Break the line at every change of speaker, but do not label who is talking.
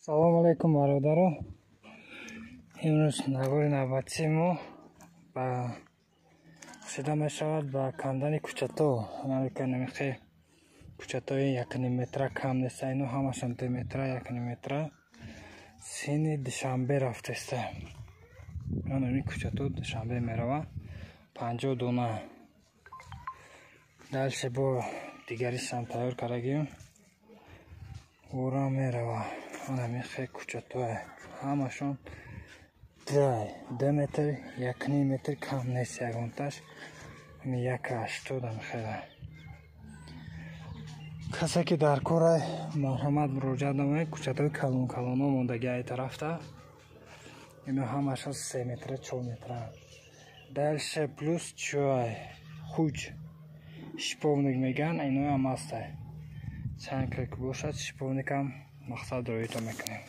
Салом алейкум бародаро. Имрӯз навбори навбатии мо ба шида мешавад ба кандани кӯчато. Намиқи кӯчатои 1 метра кам нест. Айно ҳамашон 2 метра, 1 метра. Сини душанбе рафтеста. Ин кӯчато душанбе мерава 50 дона. Дальше бо дигаришам тайёр кардагим. Ора мерава. Намиқи кӯчатои ҳамашон 2 метр, 1 метр кам нест. Ягонташ 1,80 намиқи. Касе ки дар кора марҳамат муроҷиат намояд. Кӯчатои калон мондаги ай тарафта. Ино ҳамашон 3 метр, 4 метр. Дальше плюс чой хуҷ шиповник меган, ино ҳам аст. Чанд ки бошад шиповникам мақсадро ито мекунем.